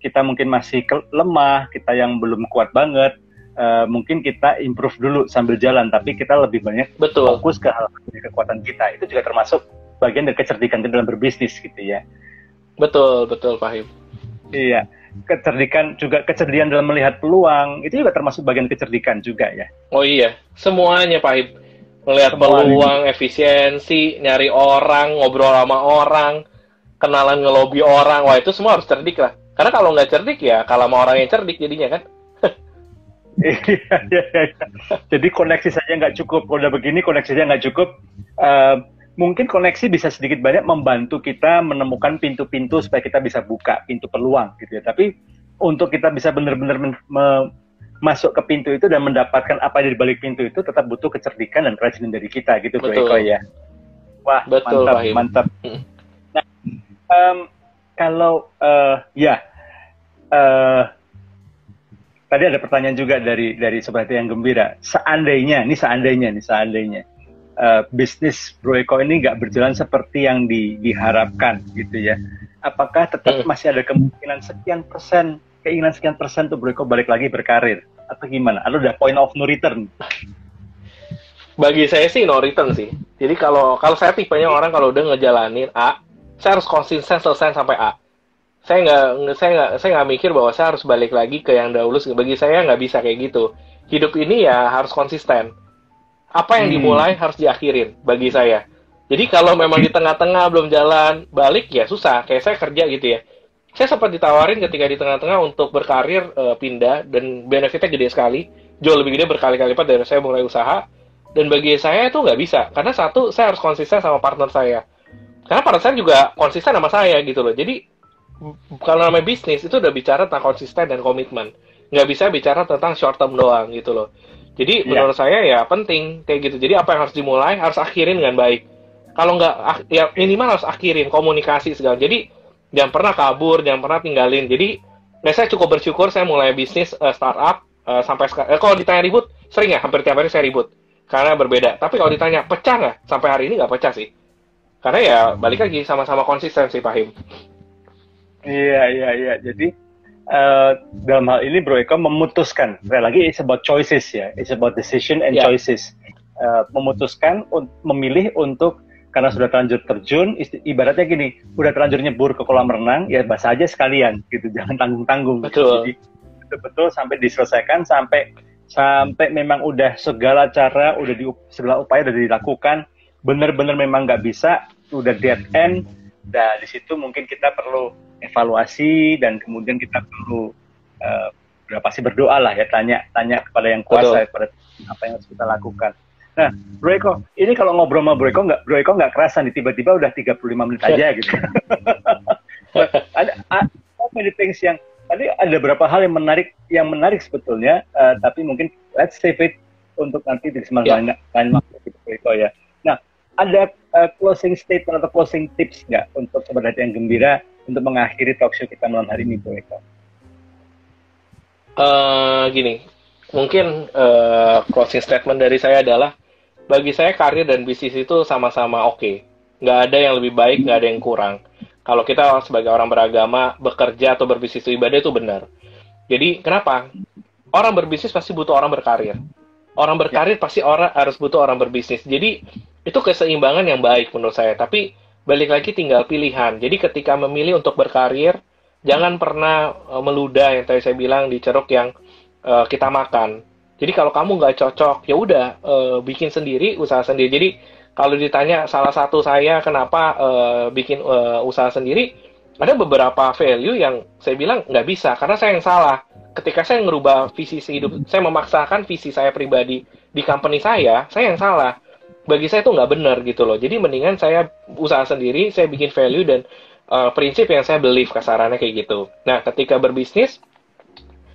kita mungkin masih lemah, kita yang belum kuat banget, mungkin kita improve dulu sambil jalan. Tapi kita lebih banyak fokus ke hal-hal kekuatan kita. Itu juga termasuk bagian dari kecerdikan dalam berbisnis gitu ya. Betul, Fahim. Iya, kecerdikan dalam melihat peluang, itu juga termasuk bagian kecerdikan juga ya. Oh iya, semuanya Fahim. Melihat peluang, efisiensi, nyari orang, ngobrol sama orang, kenalan ngelobi orang, wah itu semua harus cerdik lah. Karena kalau nggak cerdik ya, kalau sama orang yang cerdik jadinya kan. Iya. Jadi koneksi saja nggak cukup, kalau udah begini koneksi saja nggak cukup. Mungkin koneksi bisa sedikit banyak membantu kita menemukan pintu-pintu supaya kita bisa buka pintu peluang gitu ya. Tapi untuk kita bisa benar-benar masuk ke pintu itu dan mendapatkan apa di balik pintu itu tetap butuh kecerdikan dan kerajinan dari kita gitu, Bro Eko ya. Wah, betul, mantap. Nah, kalau tadi ada pertanyaan juga dari Sobat Hati yang Gembira. Seandainya bisnis Bro Eko ini nggak berjalan seperti yang diharapkan gitu ya, apakah tetap masih ada keinginan sekian persen tuh Bro Eko balik lagi berkarir atau gimana? Atau udah point of no return? Bagi saya sih no return sih. Jadi kalau saya tipenya orang kalau udah ngejalanin A, saya harus konsisten selesai sampai A. Saya nggak mikir bahwa saya harus balik lagi ke yang dahulu. Bagi saya nggak bisa kayak gitu. Hidup ini ya harus konsisten. Apa yang dimulai harus diakhirin bagi saya. Jadi kalau memang di tengah-tengah belum jalan, balik ya susah. Kayak saya kerja gitu ya. Saya sempat ditawarin ketika di tengah-tengah untuk berkarir pindah dan benefitnya gede sekali. Jauh lebih gede berkali-kali lipat dari saya mulai usaha. Dan bagi saya itu nggak bisa. Karena satu, saya harus konsisten sama partner saya. Karena partner saya juga konsisten sama saya gitu loh. Jadi kalau namanya bisnis itu udah bicara tentang konsisten dan komitmen. Nggak bisa bicara tentang short term doang gitu loh. Jadi menurut saya ya penting kayak gitu. Jadi apa yang harus dimulai harus akhirin dengan baik. Kalau nggak ya minimal harus akhirin komunikasi segala. Jadi jangan pernah kabur, jangan pernah tinggalin. Jadi saya cukup bersyukur saya mulai bisnis startup sampai sekarang. Kalau ditanya ribut sering ya, hampir tiap hari saya ribut karena berbeda. Tapi kalau ditanya pecah nggak, sampai hari ini nggak pecah sih. Karena ya balik lagi sama-sama konsisten sih Pak Him. Iya. Jadi dalam hal ini Bro Eko memutuskan, lagi it's about choices ya, it's about decision and choices. Memutuskan, memilih untuk, karena sudah terlanjur terjun, ibaratnya gini, udah terlanjur nyebur ke kolam renang, ya basah aja sekalian gitu, jangan tanggung-tanggung. Betul. Jadi betul-betul sampai diselesaikan, sampai memang udah segala cara, segala upaya udah dilakukan, benar-benar memang nggak bisa, udah dead end, Nah, di situ mungkin kita perlu evaluasi dan kemudian kita perlu berapa sih berdoa lah ya, tanya kepada yang kuasa kepada apa yang harus kita lakukan. Nah, Bro Eko, ini kalau ngobrol sama Bro Eko nggak kerasa nih, tiba-tiba udah 35 menit aja gitu. Ada many things yang tadi ada beberapa hal yang menarik sebetulnya, tapi mungkin let's save it untuk nanti di kesempatan lain waktu gitu, Bro Eko ya. Nah, ada closing statement atau closing tips nggak untuk Sobat Hati yang Gembira untuk mengakhiri talk show kita malam hari ini, Bro Eko? Gini, mungkin closing statement dari saya adalah, bagi saya karir dan bisnis itu sama-sama oke. Nggak ada yang lebih baik, nggak ada yang kurang. Kalau kita sebagai orang beragama, bekerja atau berbisnis itu ibadah, itu benar. Jadi, kenapa? Orang berbisnis pasti butuh orang berkarir. Orang berkarir pasti harus butuh orang berbisnis. Jadi, itu keseimbangan yang baik menurut saya. Tapi, balik lagi tinggal pilihan. Jadi, ketika memilih untuk berkarir, jangan pernah meludah yang tadi saya bilang di ceruk yang kita makan. Jadi kalau kamu nggak cocok, ya udah bikin sendiri, usaha sendiri. Jadi kalau ditanya salah satu saya kenapa bikin usaha sendiri, ada beberapa value yang saya bilang nggak bisa karena saya yang salah. Ketika saya ngerubah visi hidup, saya memaksakan visi saya pribadi di company saya yang salah. Bagi saya itu nggak benar gitu loh. Jadi mendingan saya usaha sendiri, saya bikin value dan prinsip yang saya believe, kasarannya kayak gitu. Nah, ketika berbisnis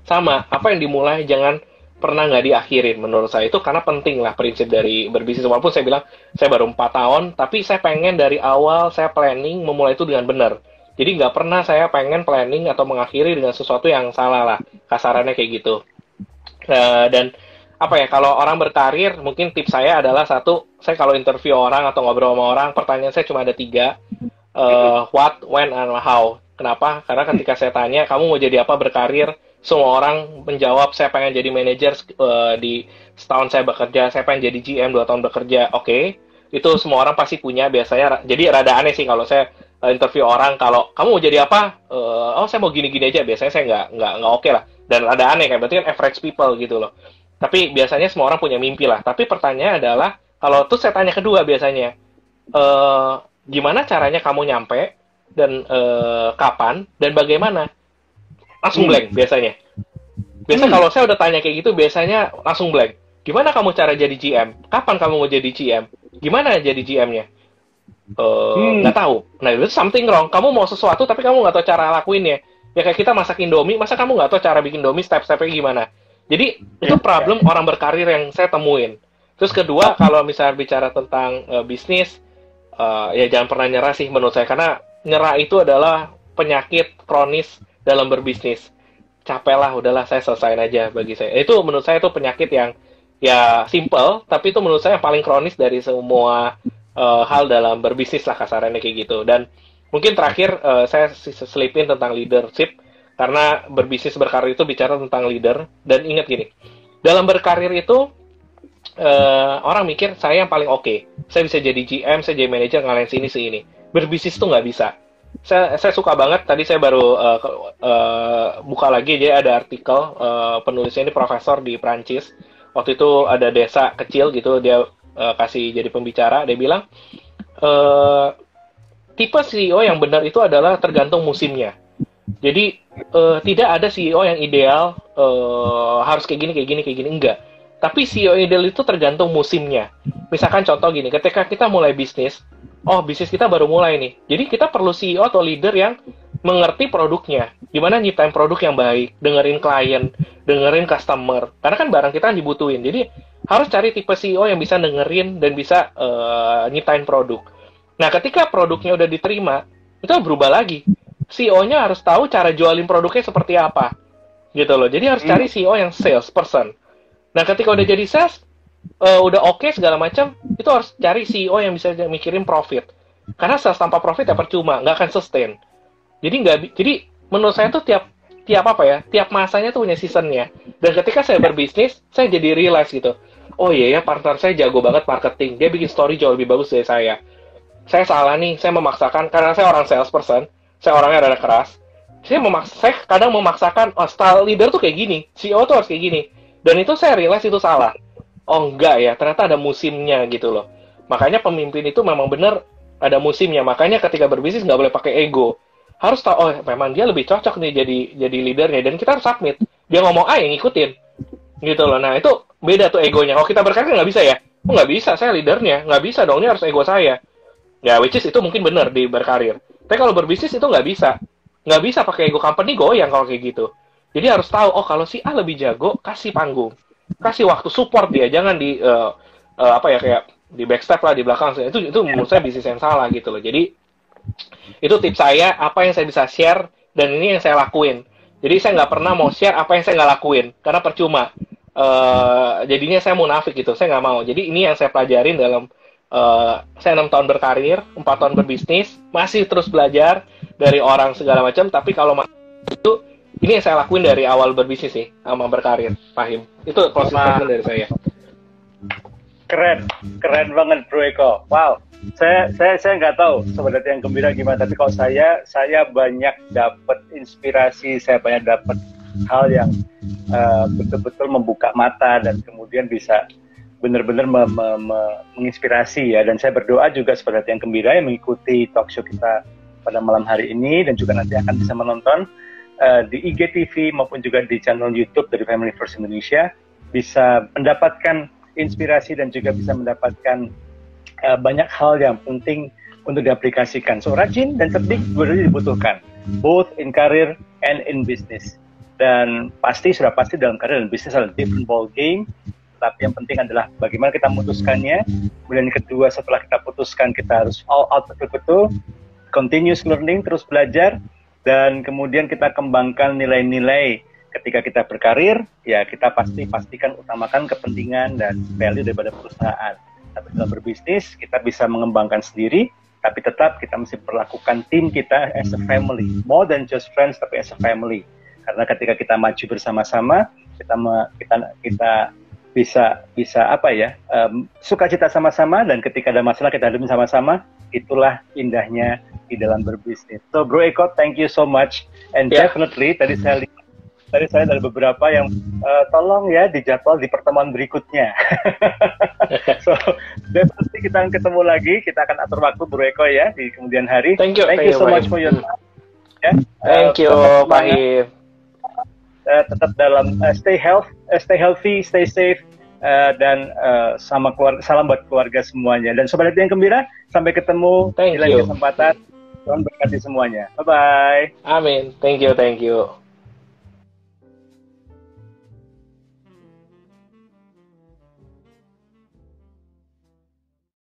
sama, apa yang dimulai jangan pernah nggak diakhirin. Menurut saya itu karena penting lah prinsip dari berbisnis. Walaupun saya bilang saya baru 4 tahun, tapi saya pengen dari awal saya planning memulai itu dengan benar. Jadi nggak pernah saya pengen planning atau mengakhiri dengan sesuatu yang salah lah, kasarannya kayak gitu. Dan apa ya, kalau orang berkarir, mungkin tips saya adalah satu, saya kalau interview orang atau ngobrol sama orang, pertanyaan saya cuma ada 3, what, when, and how. Kenapa? Karena ketika saya tanya, kamu mau jadi apa berkarir? Semua orang menjawab, saya pengen jadi manajer di setahun saya bekerja, saya pengen jadi GM 2 tahun bekerja. Oke, itu semua orang pasti punya biasanya. Jadi rada aneh sih kalau saya interview orang, kalau kamu mau jadi apa? Oh, saya mau gini-gini aja. Biasanya saya nggak oke lah. Dan rada aneh, kan berarti kan average people gitu loh. Tapi biasanya semua orang punya mimpi lah. Tapi pertanyaannya adalah, kalau terus saya tanya kedua biasanya, gimana caranya kamu nyampe, dan kapan, dan bagaimana? Langsung blank biasanya. Biasanya kalau saya udah tanya kayak gitu, biasanya langsung blank. Gimana kamu cara jadi GM? Kapan kamu mau jadi GM? Gimana jadi GM-nya? Nggak tahu. Nah, itu something wrong. Kamu mau sesuatu, tapi kamu nggak tahu cara lakuinnya. Ya kayak kita masak Indomie, masa kamu nggak tahu cara bikin Indomie, step-stepnya gimana? Jadi, itu problem orang berkarir yang saya temuin. Terus kedua, kalau misalnya bicara tentang bisnis, ya jangan pernah nyerah sih menurut saya. Karena nyerah itu adalah penyakit kronis dalam berbisnis. Capek lah, udahlah saya selesain aja bagi saya. Itu menurut saya itu penyakit yang ya simple, tapi itu menurut saya yang paling kronis dari semua hal dalam berbisnis lah, kasarannya kayak gitu. Dan mungkin terakhir saya selipin tentang leadership, karena berbisnis berkarir itu bicara tentang leader. Dan ingat gini, dalam berkarir itu orang mikir saya yang paling oke. Saya bisa jadi GM, saya jadi manajer, ngalahin sini sini. Berbisnis tuh nggak bisa. Saya suka banget, tadi saya baru buka lagi, jadi ada artikel, penulisnya ini profesor di Prancis. Waktu itu ada desa kecil gitu, dia kasih jadi pembicara, dia bilang, tipe CEO yang benar itu adalah tergantung musimnya. Jadi, tidak ada CEO yang ideal, harus kayak gini, enggak. Tapi CEO ideal itu tergantung musimnya. Misalkan contoh gini, ketika kita mulai bisnis, bisnis kita baru mulai nih. Jadi kita perlu CEO atau leader yang mengerti produknya. Gimana nyiptain produk yang baik, dengerin klien, dengerin customer. Karena kan barang kita dibutuhin. Jadi harus cari tipe CEO yang bisa dengerin dan bisa nyiptain produk. Nah, ketika produknya udah diterima, itu berubah lagi. CEO-nya harus tahu cara jualin produknya seperti apa. Gitu loh. Jadi harus cari CEO yang salesperson. Nah, ketika udah jadi sales, udah oke segala macam, itu harus cari CEO yang bisa mikirin profit. Karena sales tanpa profit ya percuma, nggak akan sustain. Jadi menurut saya tuh tiap masanya tuh punya seasonnya. Dan ketika saya berbisnis, saya jadi realize gitu. Oh iya ya, partner saya jago banget marketing. Dia bikin story jauh lebih bagus dari saya. Saya salah nih, saya memaksakan, karena saya orang salesperson, saya orangnya rada keras. Saya kadang memaksakan, style leader tuh kayak gini, CEO tuh harus kayak gini. Dan itu saya realize itu salah. Oh enggak ya, ternyata ada musimnya gitu loh. Makanya pemimpin itu memang benar ada musimnya. Makanya ketika berbisnis nggak boleh pakai ego. Harus tahu, oh memang dia lebih cocok nih jadi leadernya, dan kita harus submit. Dia ngomong A, yang ngikutin. Gitu loh. Nah, itu beda tuh egonya. Kalau kita berkarir nggak bisa ya? Oh, nggak bisa, saya leadernya. Nggak bisa dong, ini harus ego saya. Ya, which is itu mungkin benar di berkarir. Tapi kalau berbisnis itu nggak bisa. Nggak bisa pakai ego company, goyang kalau kayak gitu. Jadi harus tahu, oh kalau si A lebih jago, kasih panggung. Kasih waktu, support dia. Jangan di, kayak di backstab lah, di belakang. Itu menurut saya bisnis yang salah gitu loh. Jadi, itu tips saya, apa yang saya bisa share, dan ini yang saya lakuin. Jadi saya nggak pernah mau share apa yang saya nggak lakuin, karena percuma. Jadinya saya munafik gitu, saya nggak mau. Jadi ini yang saya pelajarin dalam, saya 6 tahun berkarir, 4 tahun berbisnis, masih terus belajar dari orang segala macam, tapi kalau itu, ini yang saya lakuin dari awal berbisnis sih, sama berkarir, Fahim. Itu closing statement dari saya. Keren banget Bro Eko. Wow. Saya nggak tahu sebenarnya yang gembira gimana, tapi kalau saya banyak dapat inspirasi, saya banyak dapat hal yang betul-betul membuka mata dan kemudian bisa benar-benar menginspirasi ya. Dan saya berdoa juga sebenarnya yang gembira yang mengikuti talk show kita pada malam hari ini dan juga nanti akan bisa menonton di IGTV maupun juga di channel YouTube dari Family First Indonesia, bisa mendapatkan inspirasi dan juga bisa mendapatkan banyak hal yang penting untuk diaplikasikan. So, rajin dan cerdik dua-duanya dibutuhkan, both in career and in business. Dan sudah pasti dalam karir dan bisnis adalah different ball game. Tapi yang penting adalah bagaimana kita memutuskannya. Kemudian yang kedua, setelah kita putuskan, kita harus all out betul-betul, continuous learning, terus belajar, dan kemudian kita kembangkan nilai-nilai. Ketika kita berkarir, ya kita pastikan utamakan kepentingan dan value daripada perusahaan. Tapi dalam berbisnis, kita bisa mengembangkan sendiri, tapi tetap kita mesti perlakukan tim kita as a family, more than just friends, tapi as a family. Karena ketika kita maju bersama-sama, kita bisa sukacita sama-sama, dan ketika ada masalah kita hadapi sama-sama. Itulah indahnya di dalam berbisnis. So Bro Eko, thank you so much, and definitely tadi saya ada beberapa yang tolong ya dijadwal di pertemuan berikutnya. So, definitely kita akan ketemu lagi, kita akan atur waktu Bro Eko ya di kemudian hari. Thank you so much for your time. Ya. Thank you, Pak Him. Tetap dalam stay healthy, stay safe, dan salam buat keluarga semuanya. Dan Sobat Hati yang Gembira, sampai ketemu di lain kesempatan. Tuhan berkati semuanya. Bye-bye. Amin. Thank you.